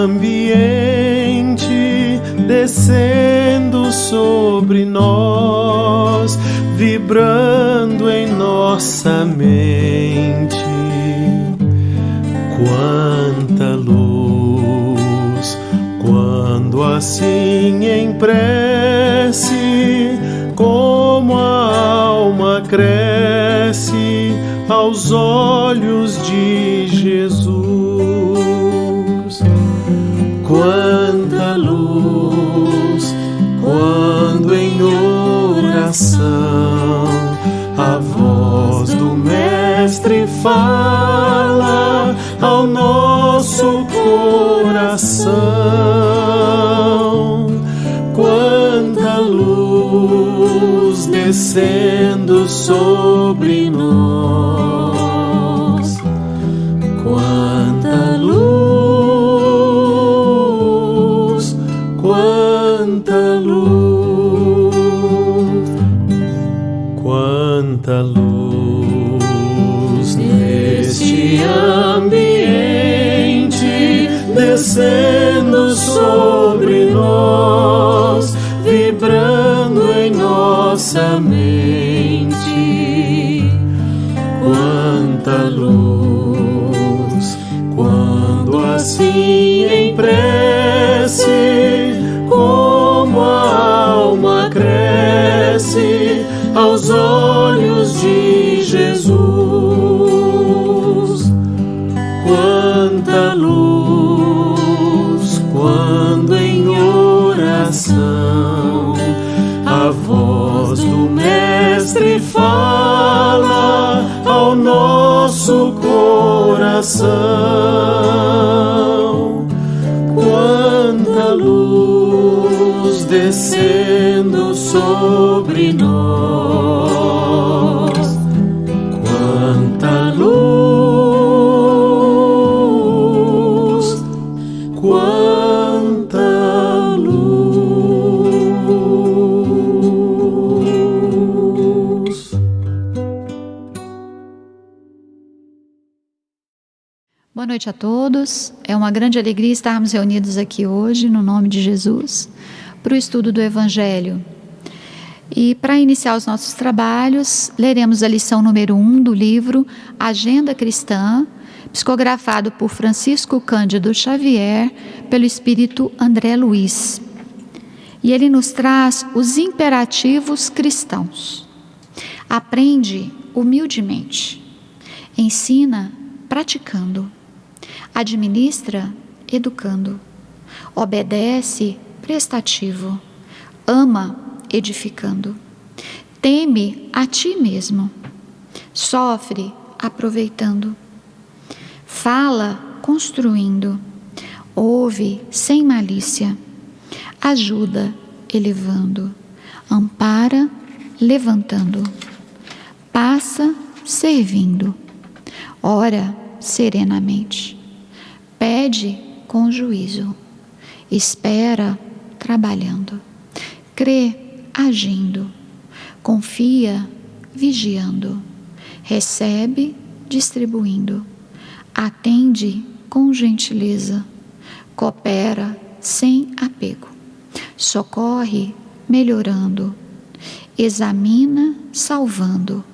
ambiente descendo sobre nós, vibrando em nossa mente. Quanta luz, quando assim em prece, como a alma cresce aos olhos de Jesus. Quanta luz, quando em oração a voz do Mestre fala ao nosso coração. Quanta luz descendo sobre nós. Quanta luz, quanta luz, quanta luz neste ambiente descendo sobre nós, vibrando em nossa mente. Quanta luz, quando assim em prece, como a alma cresce aos olhos de Jesus. Quanta luz, quando em oração a voz do Mestre fala ao nosso coração. Quanta luz descendo sobre nós. Quanta luz, quanta luz. Boa noite a todos. É uma grande alegria estarmos reunidos aqui hoje, no nome de Jesus, para o estudo do Evangelho. E para iniciar os nossos trabalhos, leremos a lição número 1 do livro Agenda Cristã, psicografado por Francisco Cândido Xavier, pelo Espírito André Luiz. E ele nos traz os imperativos cristãos. Aprende humildemente, ensina praticando, administra educando, obedece prestativo, ama edificando, teme a ti mesmo, sofre aproveitando, fala construindo, ouve sem malícia, ajuda elevando, ampara levantando, passa servindo, ora serenamente, pede com juízo, espera trabalhando, crê agindo, confia vigiando, recebe distribuindo, atende com gentileza, coopera sem apego, socorre melhorando, examina salvando,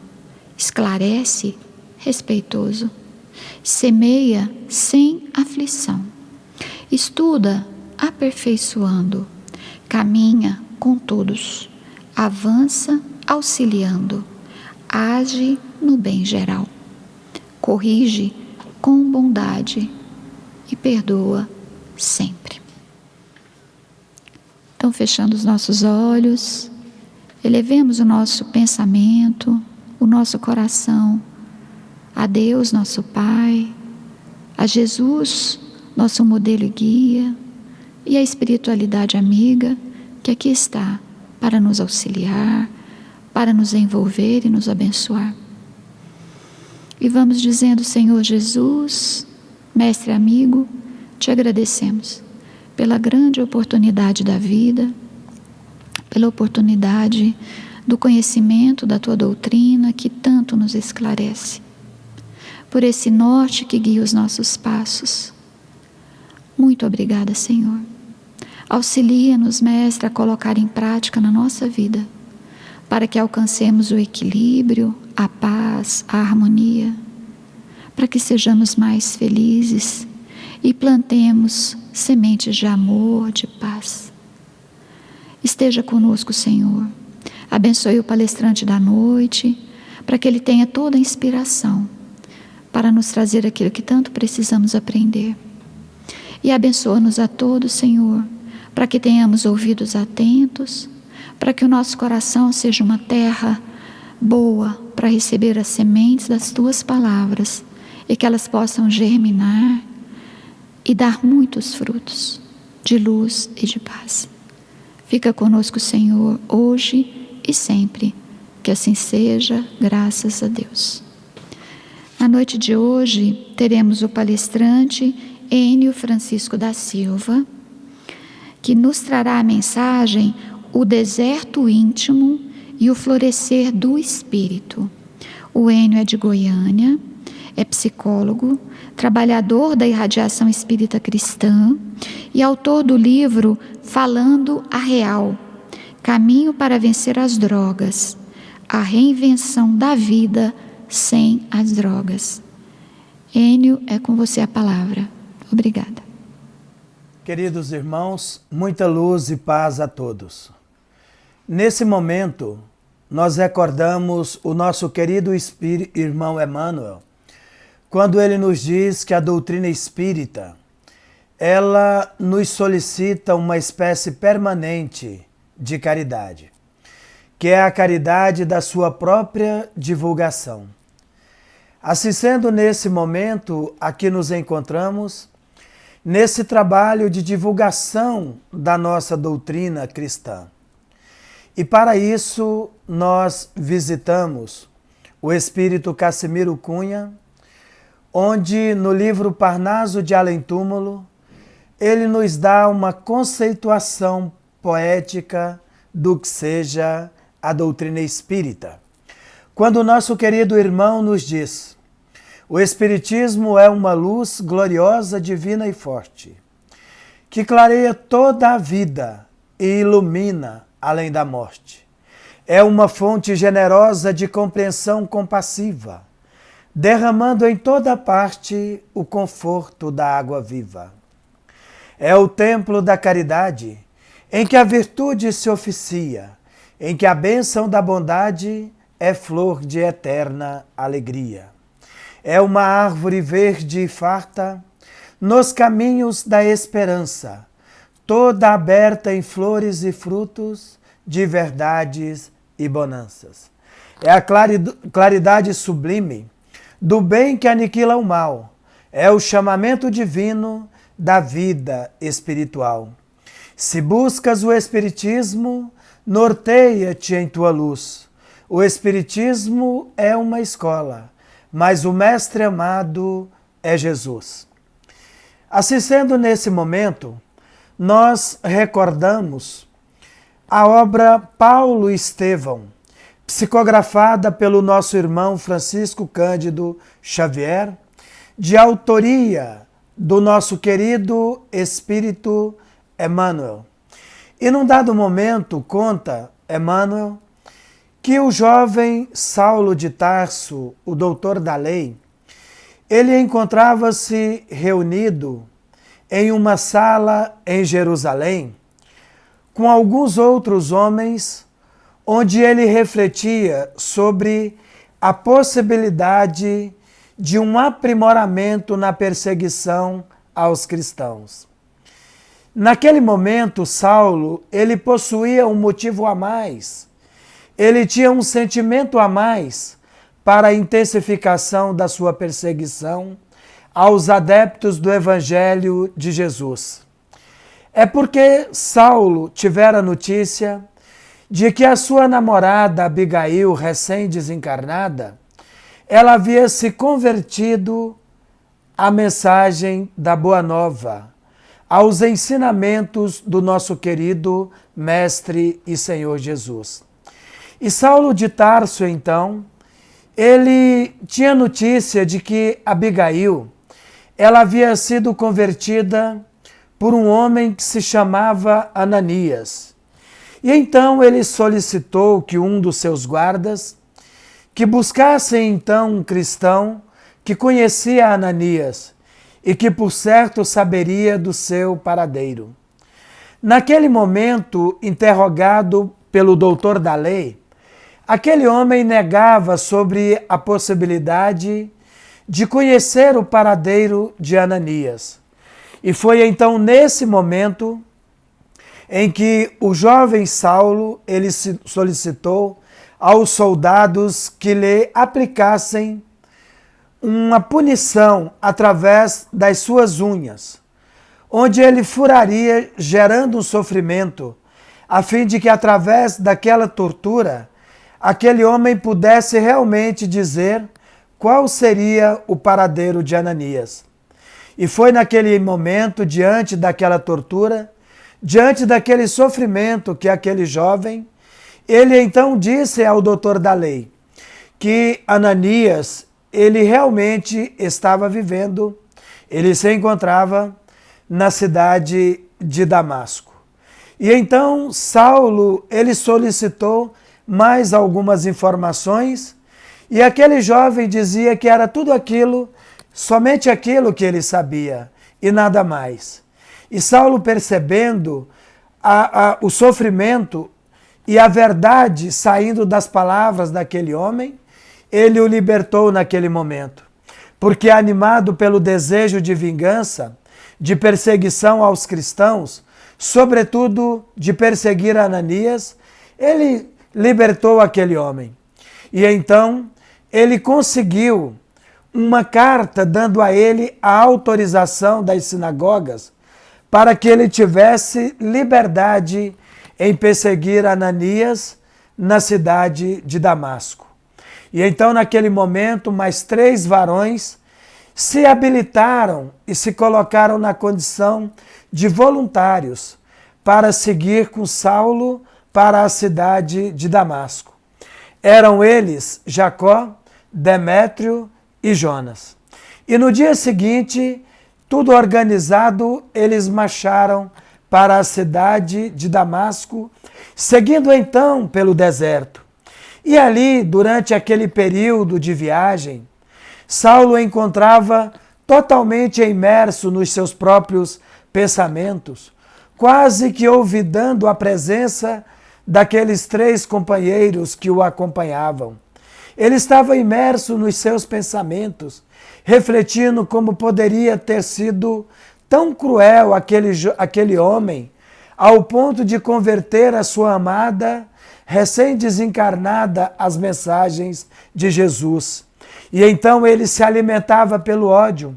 esclarece respeitoso, semeia sem aflição, estuda aperfeiçoando, caminha com todos, avança auxiliando, age no bem geral, corrige com bondade e perdoa sempre. Então, fechando os nossos olhos, elevemos o nosso pensamento, o nosso coração a Deus, nosso Pai, a Jesus, nosso modelo e guia, e a espiritualidade amiga que aqui está para nos auxiliar, para nos envolver e nos abençoar. E vamos dizendo: Senhor Jesus, Mestre amigo, te agradecemos pela grande oportunidade da vida, pela oportunidade do conhecimento da Tua doutrina que tanto nos esclarece, por esse norte que guia os nossos passos. Muito muito obrigada, Senhor. Auxilia-nos, Mestre, a colocar em prática na nossa vida, para que alcancemos o equilíbrio, a paz, a harmonia, para que sejamos mais felizes e plantemos sementes de amor, de paz. Esteja conosco, Senhor. Abençoe o palestrante da noite, para que ele tenha toda a inspiração para nos trazer aquilo que tanto precisamos aprender. E abençoa-nos a todos, Senhor, para que tenhamos ouvidos atentos, para que o nosso coração seja uma terra boa para receber as sementes das Tuas palavras e que elas possam germinar e dar muitos frutos de luz e de paz. Fica conosco, Senhor, hoje e sempre. Que assim seja, graças a Deus. Na noite de hoje, teremos o palestrante Enio Francisco da Silva, que nos trará a mensagem O Deserto Íntimo e o Florescer do Espírito. O Enio é de Goiânia, é psicólogo, trabalhador da irradiação espírita cristã e autor do livro Falando a Real, Caminho para Vencer as Drogas, a reinvenção da vida sem as drogas. Enio, é com você a palavra. Obrigada. Queridos irmãos, muita luz e paz a todos. Nesse momento, nós recordamos o nosso querido irmão Emmanuel, quando ele nos diz que a doutrina espírita, ela nos solicita uma espécie permanente de caridade, que é a caridade da sua própria divulgação. Assim sendo, nesse momento, aqui nos encontramos, nesse trabalho de divulgação da nossa doutrina cristã. E para isso, nós visitamos o Espírito Cassimiro Cunha, onde no livro Parnaso de Além Túmulo, ele nos dá uma conceituação poética do que seja a doutrina espírita. Quando o nosso querido irmão nos diz: o Espiritismo é uma luz gloriosa, divina e forte, que clareia toda a vida e ilumina além da morte. É uma fonte generosa de compreensão compassiva, derramando em toda parte o conforto da água viva. É o templo da caridade, em que a virtude se oficia, em que a bênção da bondade é flor de eterna alegria. É uma árvore verde e farta nos caminhos da esperança, toda aberta em flores e frutos de verdades e bonanças. É a claridade sublime do bem que aniquila o mal. É o chamamento divino da vida espiritual. Se buscas o Espiritismo, norteia-te em tua luz. O Espiritismo é uma escola, mas o mestre amado é Jesus. Assim sendo, nesse momento, nós recordamos a obra Paulo e Estevão, psicografada pelo nosso irmão Francisco Cândido Xavier, de autoria do nosso querido Espírito Emmanuel. E num dado momento, conta Emmanuel, que o jovem Saulo de Tarso, o doutor da lei, ele encontrava-se reunido em uma sala em Jerusalém com alguns outros homens, onde ele refletia sobre a possibilidade de um aprimoramento na perseguição aos cristãos. Naquele momento, Saulo, ele possuía um motivo a mais. Ele tinha um sentimento a mais para a intensificação da sua perseguição aos adeptos do Evangelho de Jesus. É porque Saulo tivera notícia de que a sua namorada Abigail, recém-desencarnada, ela havia se convertido à mensagem da Boa Nova, aos ensinamentos do nosso querido Mestre e Senhor Jesus. E Saulo de Tarso, então, ele tinha notícia de que Abigail, ela havia sido convertida por um homem que se chamava Ananias. E então ele solicitou que um dos seus guardas, que buscasse então um cristão que conhecia Ananias e que por certo saberia do seu paradeiro. Naquele momento, interrogado pelo doutor da lei, aquele homem negava sobre a possibilidade de conhecer o paradeiro de Ananias. E foi então nesse momento em que o jovem Saulo ele solicitou aos soldados que lhe aplicassem uma punição através das suas unhas, onde ele furaria, gerando um sofrimento, a fim de que através daquela tortura, aquele homem pudesse realmente dizer qual seria o paradeiro de Ananias. E foi naquele momento, diante daquela tortura, diante daquele sofrimento que aquele jovem, ele então disse ao doutor da lei que Ananias, ele realmente estava vivendo, ele se encontrava na cidade de Damasco. E então Saulo, ele solicitou mais algumas informações e aquele jovem dizia que era tudo aquilo, somente aquilo que ele sabia e nada mais. E Saulo, percebendo o sofrimento e a verdade saindo das palavras daquele homem, ele o libertou naquele momento. Porque animado pelo desejo de vingança, de perseguição aos cristãos, sobretudo de perseguir Ananias, ele libertou aquele homem. E então ele conseguiu uma carta dando a ele a autorização das sinagogas para que ele tivesse liberdade em perseguir Ananias na cidade de Damasco. E então, naquele momento, mais 3 varões se habilitaram e se colocaram na condição de voluntários para seguir com Saulo para a cidade de Damasco. Eram eles Jacó, Demétrio e Jonas. E no dia seguinte, tudo organizado, eles marcharam para a cidade de Damasco, seguindo então pelo deserto. E ali, durante aquele período de viagem, Saulo encontrava totalmente imerso nos seus próprios pensamentos, quase que olvidando a presença daqueles 3 companheiros que o acompanhavam. Ele estava imerso nos seus pensamentos, refletindo como poderia ter sido tão cruel aquele homem, ao ponto de converter a sua amada, recém-desencarnada, às mensagens de Jesus. E então ele se alimentava pelo ódio,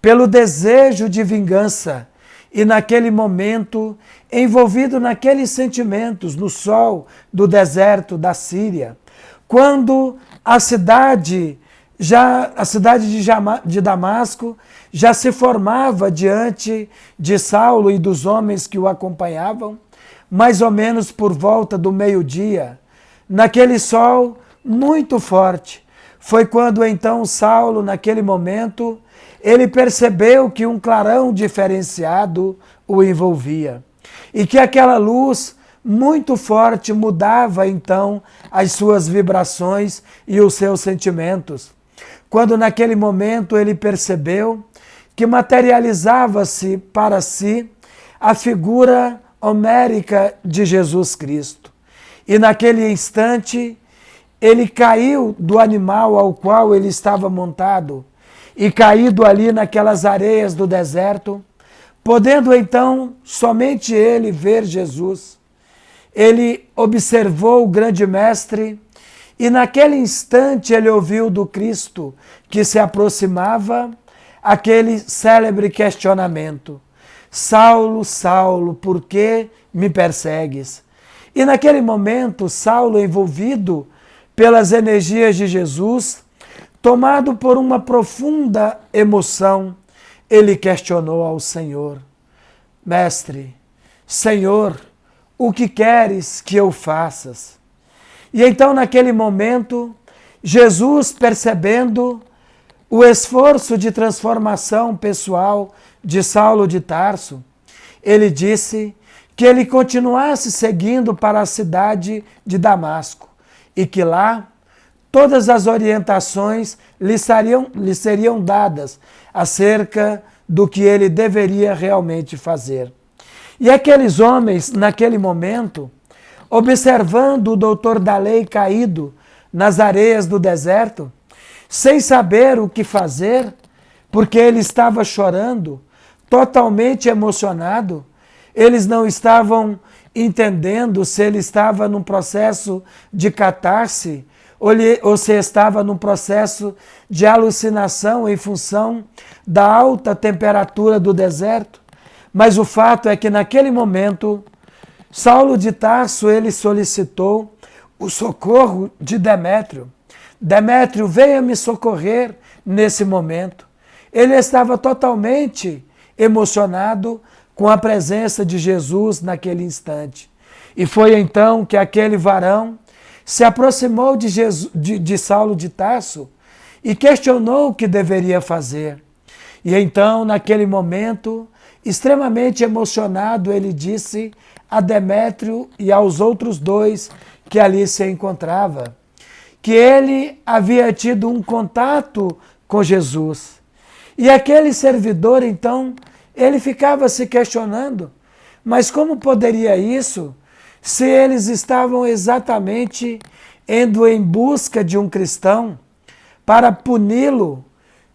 pelo desejo de vingança, e naquele momento, envolvido naqueles sentimentos, no sol do deserto da Síria, quando a cidade de Damasco já se formava diante de Saulo e dos homens que o acompanhavam, mais ou menos por volta do meio-dia, naquele sol muito forte, foi quando então Saulo, naquele momento, ele percebeu que um clarão diferenciado o envolvia e que aquela luz muito forte mudava então as suas vibrações e os seus sentimentos. Quando naquele momento ele percebeu que materializava-se para si a figura homérica de Jesus Cristo. E naquele instante ele caiu do animal ao qual ele estava montado e caído ali naquelas areias do deserto, podendo então somente ele ver Jesus. Ele observou o grande mestre e naquele instante ele ouviu do Cristo que se aproximava aquele célebre questionamento: Saulo, Saulo, por que me persegues? E naquele momento, Saulo, envolvido pelas energias de Jesus, tomado por uma profunda emoção, ele questionou ao Senhor: Mestre, Senhor, o que queres que eu faças? E então, naquele momento, Jesus, percebendo o esforço de transformação pessoal de Saulo de Tarso, ele disse que ele continuasse seguindo para a cidade de Damasco e que lá todas as orientações lhe seriam dadas acerca do que ele deveria realmente fazer. E aqueles homens, naquele momento, observando o doutor da lei caído nas areias do deserto, sem saber o que fazer, porque ele estava chorando, totalmente emocionado, eles não estavam entendendo se ele estava num processo de catarse ou se estava num processo de alucinação em função da alta temperatura do deserto. Mas o fato é que naquele momento, Saulo de Tarso, ele solicitou o socorro de Demétrio. Demétrio, venha me socorrer nesse momento. Ele estava totalmente emocionado com a presença de Jesus naquele instante. E foi então que aquele varão se aproximou de Saulo de Tarso e questionou o que deveria fazer. E então, naquele momento, extremamente emocionado, ele disse a Demétrio e aos outros dois que ali se encontrava, que ele havia tido um contato com Jesus. E aquele servidor, então, ele ficava se questionando, mas como poderia isso se eles estavam exatamente indo em busca de um cristão para puni-lo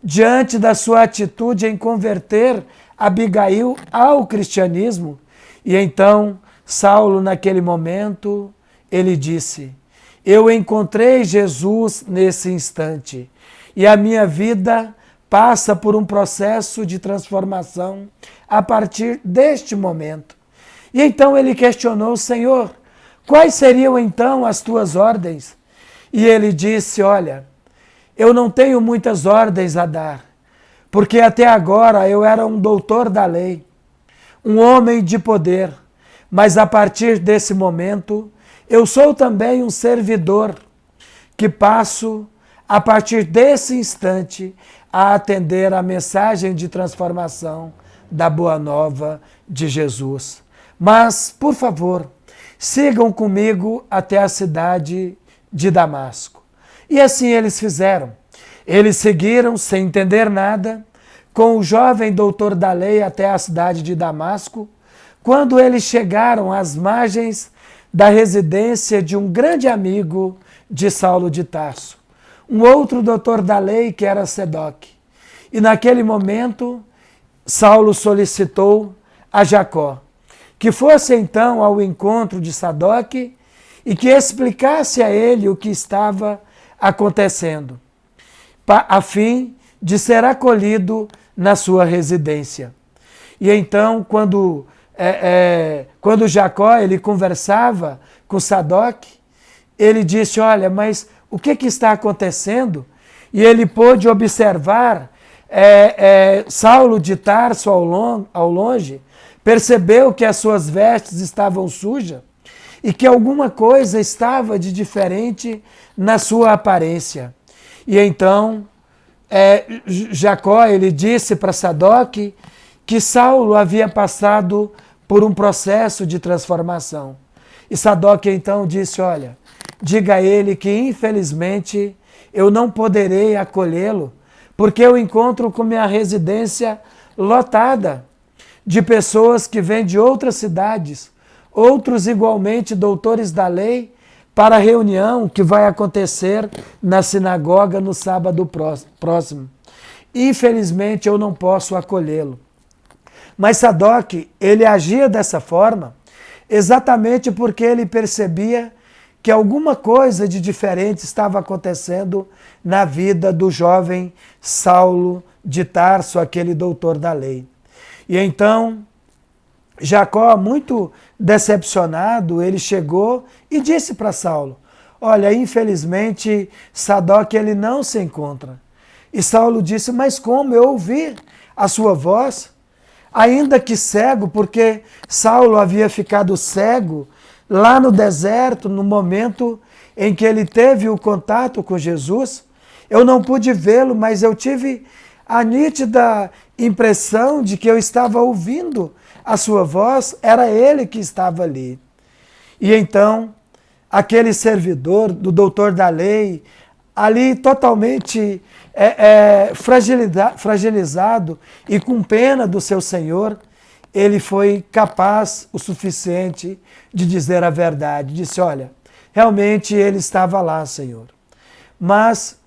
diante da sua atitude em converter Abigail ao cristianismo? E então, Saulo, naquele momento, ele disse: eu encontrei Jesus nesse instante e a minha vida passa por um processo de transformação a partir deste momento. E então ele questionou: Senhor, quais seriam então as tuas ordens? E ele disse: olha, eu não tenho muitas ordens a dar, porque até agora eu era um doutor da lei, um homem de poder, mas a partir desse momento eu sou também um servidor que passo, a partir desse instante, a atender a mensagem de transformação da Boa Nova de Jesus. Mas, por favor, sigam comigo até a cidade de Damasco. E assim eles fizeram. Eles seguiram, sem entender nada, com o jovem doutor da lei até a cidade de Damasco. Quando eles chegaram às margens da residência de um grande amigo de Saulo de Tarso, um outro doutor da lei que era Sadoc. E naquele momento, Saulo solicitou a Jacó que fosse então ao encontro de Sadoc e que explicasse a ele o que estava acontecendo, a fim de ser acolhido na sua residência. E então, quando Jacó ele conversava com Sadoc, ele disse: olha, mas o que está acontecendo? E ele pôde observar Saulo de Tarso ao longe, percebeu que as suas vestes estavam sujas e que alguma coisa estava de diferente na sua aparência. E então Jacó ele disse para Sadoc que Saulo havia passado por um processo de transformação. E Sadoc então disse: olha, diga a ele que infelizmente eu não poderei acolhê-lo, porque eu encontro com minha residência lotada de pessoas que vêm de outras cidades, outros igualmente doutores da lei, para a reunião que vai acontecer na sinagoga no sábado próximo. Infelizmente eu não posso acolhê-lo. Mas Sadoc, ele agia dessa forma exatamente porque ele percebia que alguma coisa de diferente estava acontecendo na vida do jovem Saulo de Tarso, aquele doutor da lei. E então, Jacó, muito decepcionado, ele chegou e disse para Saulo: olha, infelizmente, Sadoc ele não se encontra. E Saulo disse: mas como? Eu ouvi a sua voz, ainda que cego, porque Saulo havia ficado cego lá no deserto, no momento em que ele teve o contato com Jesus. Eu não pude vê-lo, mas eu tive a nítida impressão de que eu estava ouvindo a sua voz, era ele que estava ali. E então, aquele servidor do doutor da lei, ali totalmente fragilizado e com pena do seu senhor, ele foi capaz o suficiente de dizer a verdade. Disse, olha, realmente ele estava lá, Senhor. Mas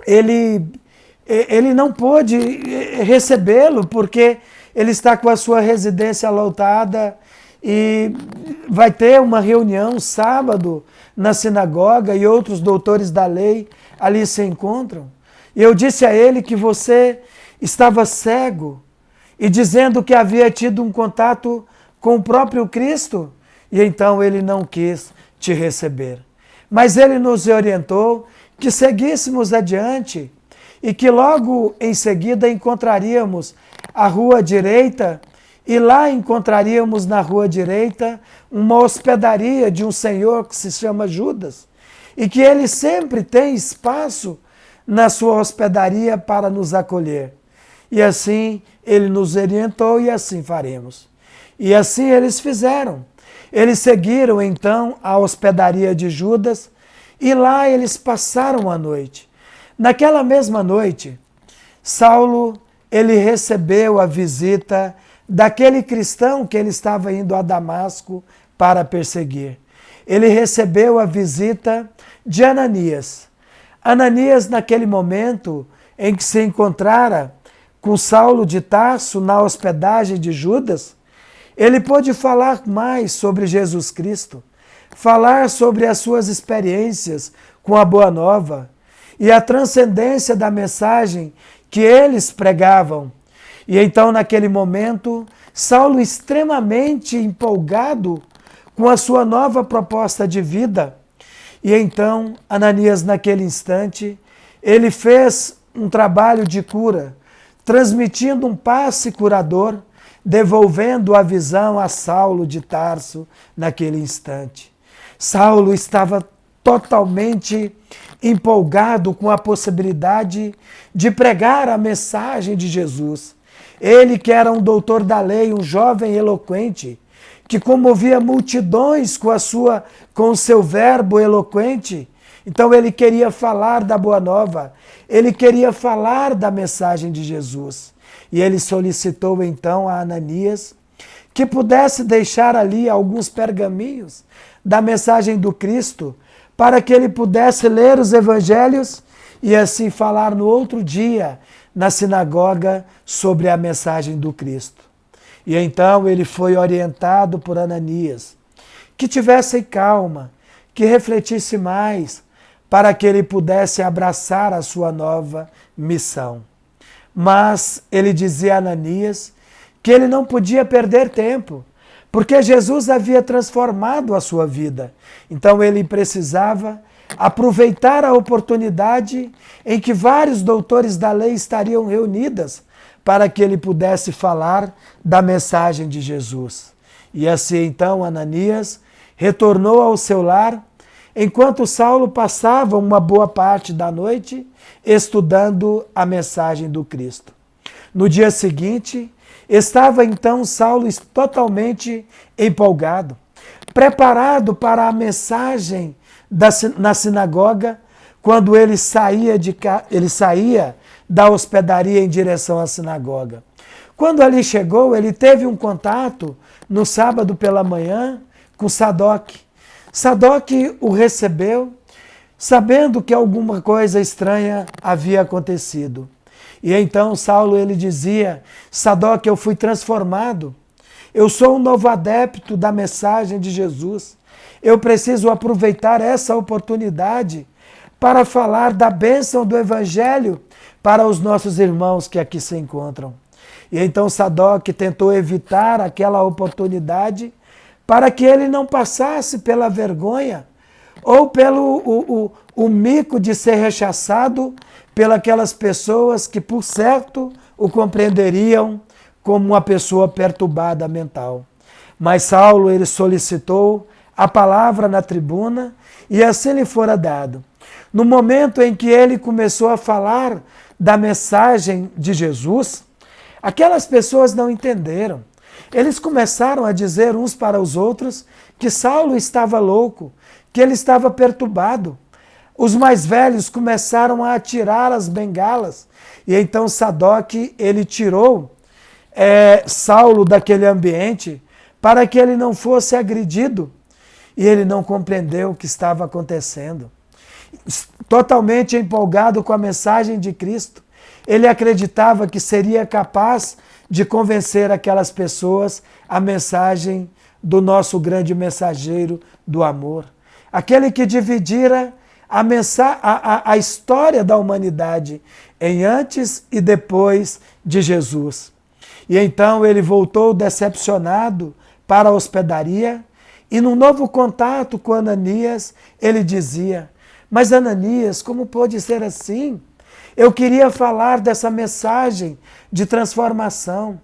ele não pôde recebê-lo porque ele está com a sua residência lotada e vai ter uma reunião sábado na sinagoga e outros doutores da lei ali se encontram. E eu disse a ele que você estava cego e dizendo que havia tido um contato com o próprio Cristo, e então ele não quis te receber. Mas ele nos orientou que seguíssemos adiante e que logo em seguida encontraríamos a rua direita e lá encontraríamos na rua direita uma hospedaria de um senhor que se chama Judas e que ele sempre tem espaço na sua hospedaria para nos acolher. E assim ele nos orientou e assim faremos. E assim eles fizeram. Eles seguiram então a hospedaria de Judas e lá eles passaram a noite. Naquela mesma noite, Saulo ele recebeu a visita daquele cristão que ele estava indo a Damasco para perseguir. Ele recebeu a visita de Ananias. Ananias, naquele momento em que se encontrara com Saulo de Tarso na hospedagem de Judas, ele pôde falar mais sobre Jesus Cristo, falar sobre as suas experiências com a Boa Nova e a transcendência da mensagem que eles pregavam. E então, naquele momento, Saulo, extremamente empolgado com a sua nova proposta de vida, e então Ananias, naquele instante, ele fez um trabalho de cura, transmitindo um passe curador, devolvendo a visão a Saulo de Tarso naquele instante. Saulo estava totalmente empolgado com a possibilidade de pregar a mensagem de Jesus. Ele que era um doutor da lei, um jovem eloquente, que comovia multidões com o seu verbo eloquente. Então ele queria falar da Boa Nova, ele queria falar da mensagem de Jesus. E ele solicitou então a Ananias que pudesse deixar ali alguns pergaminhos da mensagem do Cristo, para que ele pudesse ler os evangelhos e assim falar no outro dia na sinagoga sobre a mensagem do Cristo. E então ele foi orientado por Ananias que tivesse calma, que refletisse mais, para que ele pudesse abraçar a sua nova missão. Mas ele dizia a Ananias que ele não podia perder tempo, porque Jesus havia transformado a sua vida. Então ele precisava aproveitar a oportunidade em que vários doutores da lei estariam reunidas para que ele pudesse falar da mensagem de Jesus. E assim então Ananias retornou ao seu lar, enquanto Saulo passava uma boa parte da noite estudando a mensagem do Cristo. No dia seguinte, estava então Saulo totalmente empolgado, preparado para a mensagem na sinagoga, quando ele saía da hospedaria em direção à sinagoga. Quando ali chegou, ele teve um contato no sábado pela manhã com Sadoc. Sadoc o recebeu, sabendo que alguma coisa estranha havia acontecido. E então Saulo ele dizia: Sadoc, eu fui transformado. Eu sou um novo adepto da mensagem de Jesus. Eu preciso aproveitar essa oportunidade para falar da bênção do Evangelho para os nossos irmãos que aqui se encontram. E então Sadoc tentou evitar aquela oportunidade para que ele não passasse pela vergonha ou pelo o mico de ser rechaçado pelas pessoas que, por certo, o compreenderiam como uma pessoa perturbada mental. Mas Saulo ele solicitou a palavra na tribuna e assim lhe fora dado. No momento em que ele começou a falar da mensagem de Jesus, aquelas pessoas não entenderam. Eles começaram a dizer uns para os outros que Saulo estava louco, que ele estava perturbado. Os mais velhos começaram a atirar as bengalas. E então Sadoc, ele tirou Saulo daquele ambiente para que ele não fosse agredido. E ele não compreendeu o que estava acontecendo. Totalmente empolgado com a mensagem de Cristo, ele acreditava que seria capaz de convencer aquelas pessoas a mensagem do nosso grande mensageiro do amor. Aquele que dividira a história da humanidade em antes e depois de Jesus. E então ele voltou decepcionado para a hospedaria e num novo contato com Ananias, ele dizia: mas Ananias, como pode ser assim? Eu queria falar dessa mensagem de transformação,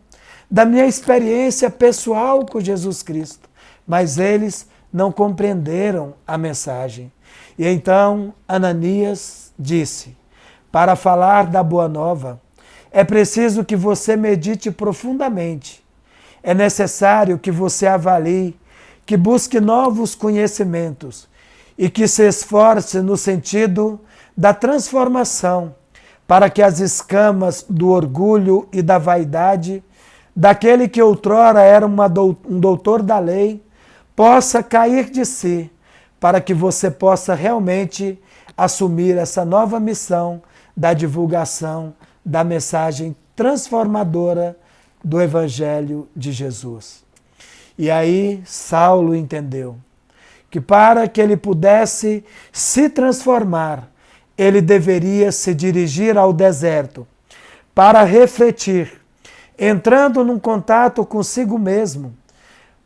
da minha experiência pessoal com Jesus Cristo, mas eles não compreenderam a mensagem. E então Ananias disse: para falar da boa nova, é preciso que você medite profundamente. É necessário que você avalie, que busque novos conhecimentos e que se esforce no sentido da transformação, para que as escamas do orgulho e da vaidade, daquele que outrora era um doutor da lei, possa cair de si, para que você possa realmente assumir essa nova missão da divulgação da mensagem transformadora do Evangelho de Jesus. E aí Saulo entendeu que para que ele pudesse se transformar, ele deveria se dirigir ao deserto para refletir, entrando num contato consigo mesmo,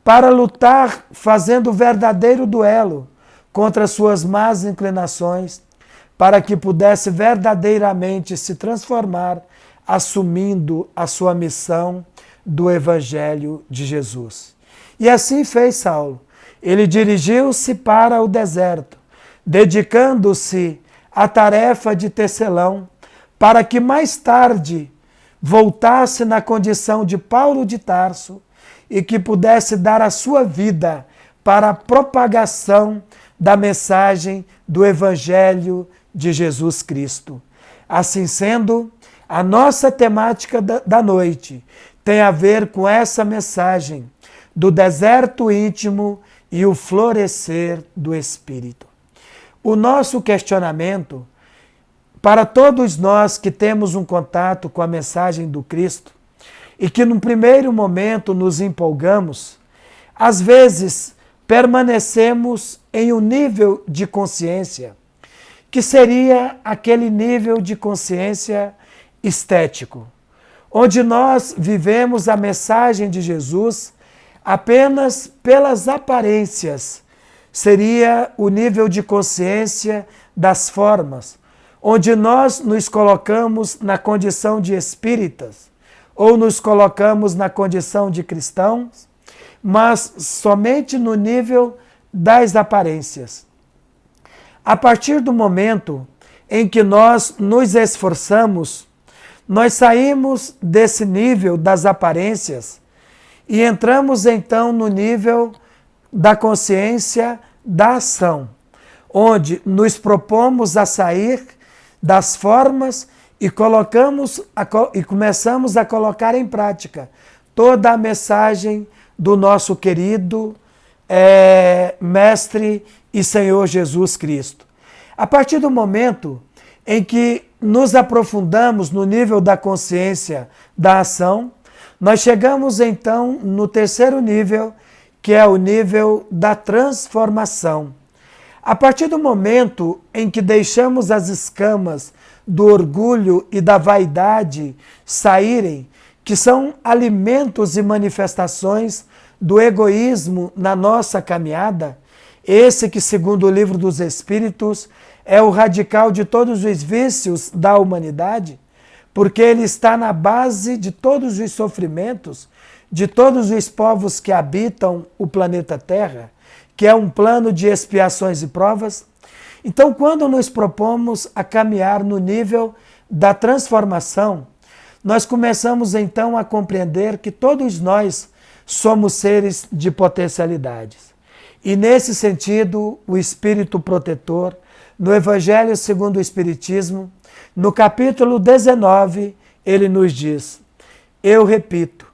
para lutar fazendo verdadeiro duelo contra suas más inclinações, para que pudesse verdadeiramente se transformar, assumindo a sua missão do Evangelho de Jesus. E assim fez Saulo. Ele dirigiu-se para o deserto, dedicando-se à tarefa de tecelão, para que mais tarde voltasse na condição de Paulo de Tarso e que pudesse dar a sua vida para a propagação da mensagem do Evangelho de Jesus Cristo. Assim sendo, a nossa temática da noite tem a ver com essa mensagem do deserto íntimo e o florescer do Espírito. O nosso questionamento, para todos nós que temos um contato com a mensagem do Cristo e que num primeiro momento nos empolgamos, às vezes permanecemos em um nível de consciência que seria aquele nível de consciência estético, onde nós vivemos a mensagem de Jesus apenas pelas aparências. Seria o nível de consciência das formas, onde nós nos colocamos na condição de espíritas ou nos colocamos na condição de cristãos, mas somente no nível das aparências. A partir do momento em que nós nos esforçamos, nós saímos desse nível das aparências e entramos então no nível da consciência da ação, onde nos propomos a sair das formas e começamos a colocar em prática toda a mensagem do nosso querido Mestre e Senhor Jesus Cristo. A partir do momento em que nos aprofundamos no nível da consciência da ação, nós chegamos então no terceiro nível, que é o nível da transformação. A partir do momento em que deixamos as escamas do orgulho e da vaidade saírem, que são alimentos e manifestações do egoísmo na nossa caminhada, esse que, segundo o Livro dos Espíritos, é o radical de todos os vícios da humanidade, porque ele está na base de todos os sofrimentos, de todos os povos que habitam o planeta Terra, que é um plano de expiações e provas. Então, quando nos propomos a caminhar no nível da transformação, nós começamos então a compreender que todos nós somos seres de potencialidades. E nesse sentido, o Espírito protetor, no Evangelho segundo o Espiritismo, no capítulo 19, ele nos diz: eu repito,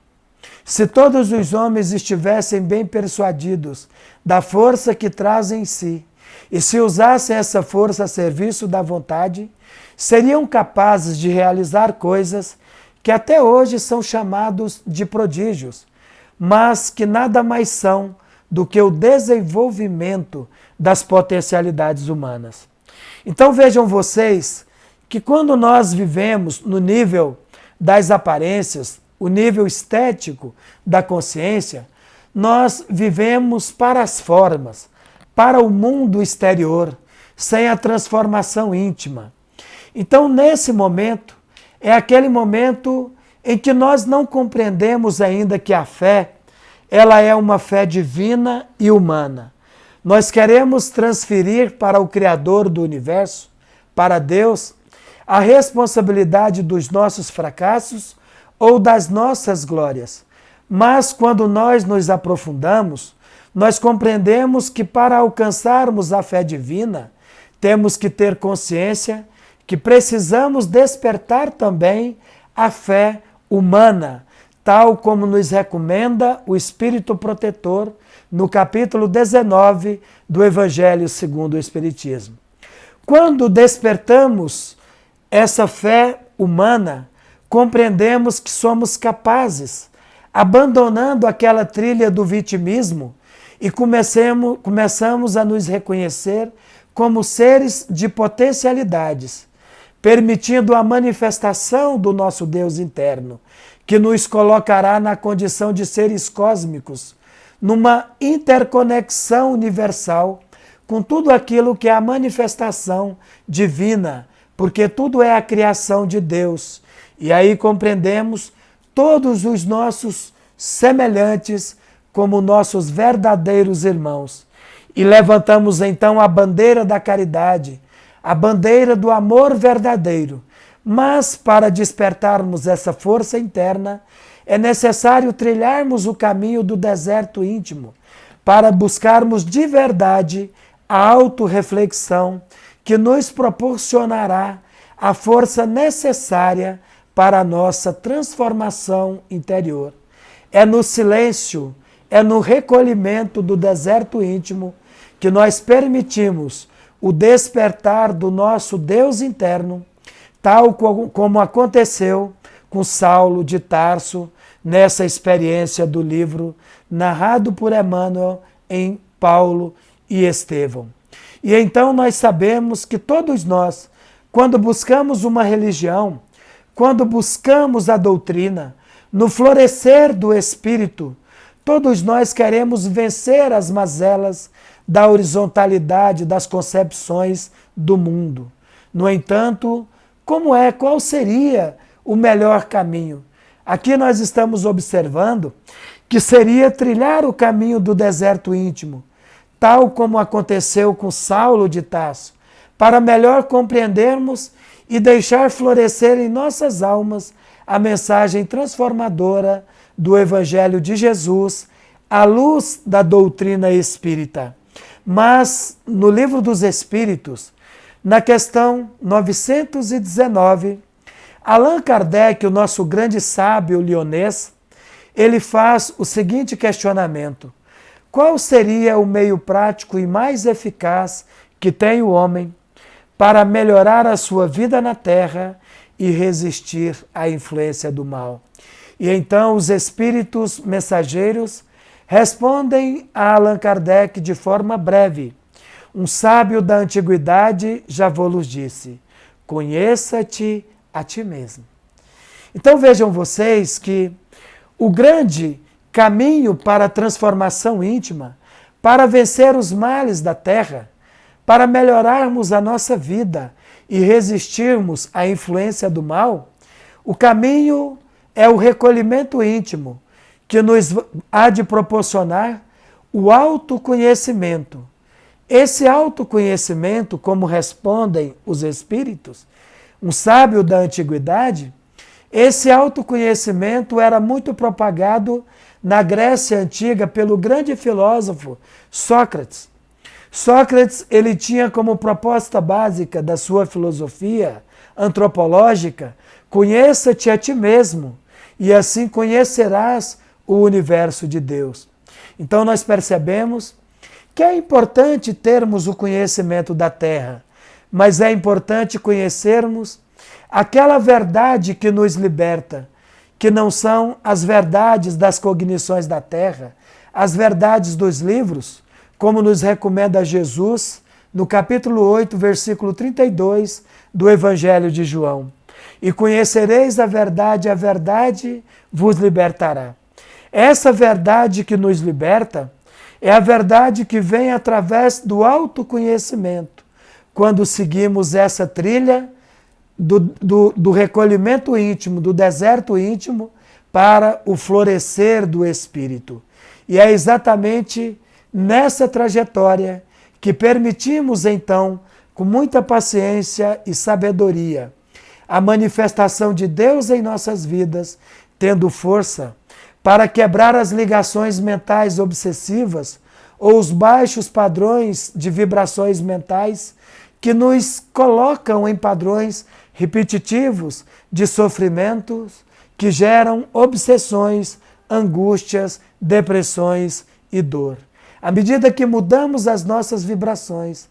se todos os homens estivessem bem persuadidos da força que trazem em si, e se usassem essa força a serviço da vontade, seriam capazes de realizar coisas que até hoje são chamados de prodígios, mas que nada mais são do que o desenvolvimento das potencialidades humanas. Então vejam vocês que quando nós vivemos no nível das aparências, o nível estético da consciência, nós vivemos para as formas, para o mundo exterior, sem a transformação íntima. Então, nesse momento, é aquele momento em que nós não compreendemos ainda que a fé, ela é uma fé divina e humana. Nós queremos transferir para o Criador do Universo, para Deus, a responsabilidade dos nossos fracassos ou das nossas glórias. Mas quando nós nos aprofundamos, nós compreendemos que para alcançarmos a fé divina, temos que ter consciência que precisamos despertar também a fé humana, tal como nos recomenda o Espírito Protetor no capítulo 19 do Evangelho segundo o Espiritismo. Quando despertamos essa fé humana, compreendemos que somos capazes, abandonando aquela trilha do vitimismo, e começamos a nos reconhecer como seres de potencialidades, permitindo a manifestação do nosso Deus interno, que nos colocará na condição de seres cósmicos, numa interconexão universal com tudo aquilo que é a manifestação divina, porque tudo é a criação de Deus. E aí compreendemos todos os nossos semelhantes como nossos verdadeiros irmãos. E levantamos então a bandeira da caridade, a bandeira do amor verdadeiro. Mas para despertarmos essa força interna, é necessário trilharmos o caminho do deserto íntimo, para buscarmos de verdade a autorreflexão que nos proporcionará a força necessária para a nossa transformação interior. É no silêncio, é no recolhimento do deserto íntimo que nós permitimos o despertar do nosso Deus interno, tal como aconteceu com Saulo de Tarso, nessa experiência do livro narrado por Emmanuel em Paulo e Estevão. E então nós sabemos que todos nós, quando buscamos uma religião, quando buscamos a doutrina, no florescer do Espírito, todos nós queremos vencer as mazelas da horizontalidade das concepções do mundo. No entanto, qual seria o melhor caminho? Aqui nós estamos observando que seria trilhar o caminho do deserto íntimo, tal como aconteceu com Saulo de Tarso, para melhor compreendermos e deixar florescer em nossas almas a mensagem transformadora do Evangelho de Jesus, à luz da doutrina espírita. Mas, no Livro dos Espíritos, na questão 919, Allan Kardec, o nosso grande sábio lyonês, ele faz o seguinte questionamento: qual seria o meio prático e mais eficaz que tem o homem para melhorar a sua vida na Terra e resistir à influência do mal? E então os espíritos mensageiros respondem a Allan Kardec de forma breve. Um sábio da antiguidade já vos disse: conheça-te a ti mesmo. Então vejam vocês que o grande caminho para a transformação íntima, para vencer os males da terra, para melhorarmos a nossa vida e resistirmos à influência do mal, o caminho é o recolhimento íntimo, que nos há de proporcionar o autoconhecimento. Esse autoconhecimento, como respondem os espíritos, um sábio da antiguidade, esse autoconhecimento era muito propagado na Grécia Antiga pelo grande filósofo Sócrates. Sócrates, ele tinha como proposta básica da sua filosofia antropológica: conheça-te a ti mesmo, e assim conhecerás o universo de Deus. Então nós percebemos que é importante termos o conhecimento da Terra, mas é importante conhecermos aquela verdade que nos liberta, que não são as verdades das cognições da Terra, as verdades dos livros, como nos recomenda Jesus no capítulo 8, versículo 32 do Evangelho de João. E conhecereis a verdade vos libertará. Essa verdade que nos liberta é a verdade que vem através do autoconhecimento, quando seguimos essa trilha do recolhimento íntimo, do deserto íntimo, para o florescer do Espírito. E é exatamente nessa trajetória que permitimos, então, com muita paciência e sabedoria, a manifestação de Deus em nossas vidas, tendo força para quebrar as ligações mentais obsessivas ou os baixos padrões de vibrações mentais que nos colocam em padrões repetitivos de sofrimentos que geram obsessões, angústias, depressões e dor. À medida que mudamos as nossas vibrações,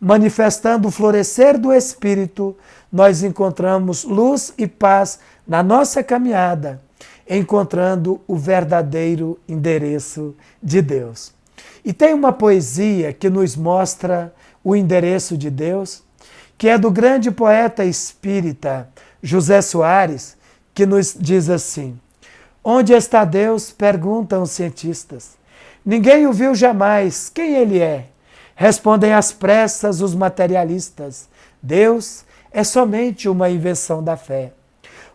manifestando o florescer do Espírito, nós encontramos luz e paz na nossa caminhada, encontrando o verdadeiro endereço de Deus. E tem uma poesia que nos mostra o endereço de Deus, que é do grande poeta espírita José Soares, que nos diz assim: onde está Deus? Perguntam os cientistas. Ninguém o viu jamais. Quem ele é? Respondem às pressas os materialistas. Deus é somente uma invenção da fé.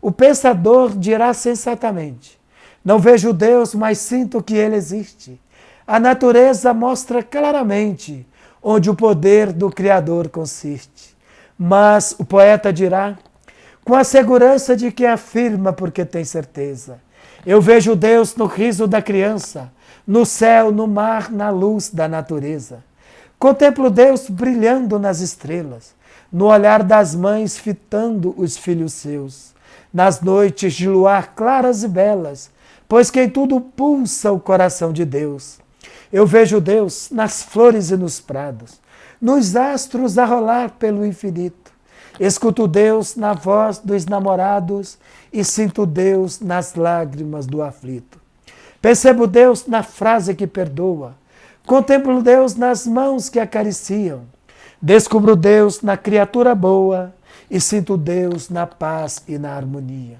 O pensador dirá sensatamente: não vejo Deus, mas sinto que ele existe. A natureza mostra claramente onde o poder do Criador consiste. Mas o poeta dirá, com a segurança de quem afirma porque tem certeza: eu vejo Deus no riso da criança, no céu, no mar, na luz da natureza. Contemplo Deus brilhando nas estrelas, no olhar das mães fitando os filhos seus, nas noites de luar claras e belas, pois que em tudo pulsa o coração de Deus. Eu vejo Deus nas flores e nos prados, nos astros a rolar pelo infinito. Escuto Deus na voz dos namorados e sinto Deus nas lágrimas do aflito. Percebo Deus na frase que perdoa, contemplo Deus nas mãos que acariciam, descubro Deus na criatura boa e sinto Deus na paz e na harmonia.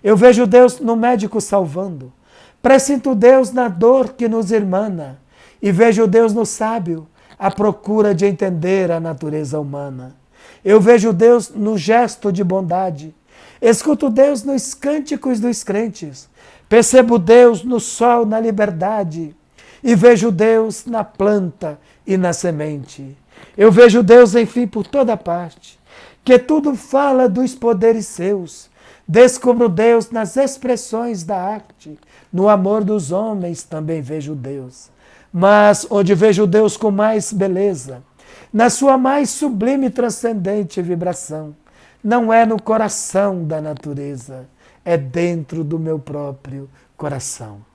Eu vejo Deus no médico salvando, pressinto Deus na dor que nos irmana e vejo Deus no sábio à procura de entender a natureza humana. Eu vejo Deus no gesto de bondade, escuto Deus nos cânticos dos crentes, percebo Deus no sol, na liberdade, e vejo Deus na planta e na semente. Eu vejo Deus, enfim, por toda parte, que tudo fala dos poderes seus. Descubro Deus nas expressões da arte, no amor dos homens também vejo Deus. Mas onde vejo Deus com mais beleza, na sua mais sublime e transcendente vibração, não é no coração da natureza, é dentro do meu próprio coração.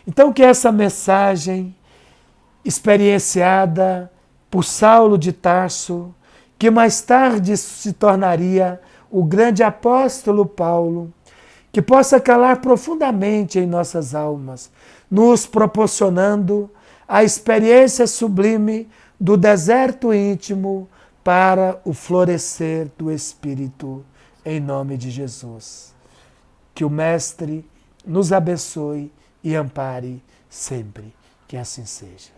Então que essa mensagem experienciada por Saulo de Tarso, que mais tarde se tornaria o grande apóstolo Paulo, que possa calar profundamente em nossas almas, nos proporcionando a experiência sublime do deserto íntimo para o florescer do Espírito, em nome de Jesus. Que o Mestre nos abençoe e ampare sempre. Que assim seja.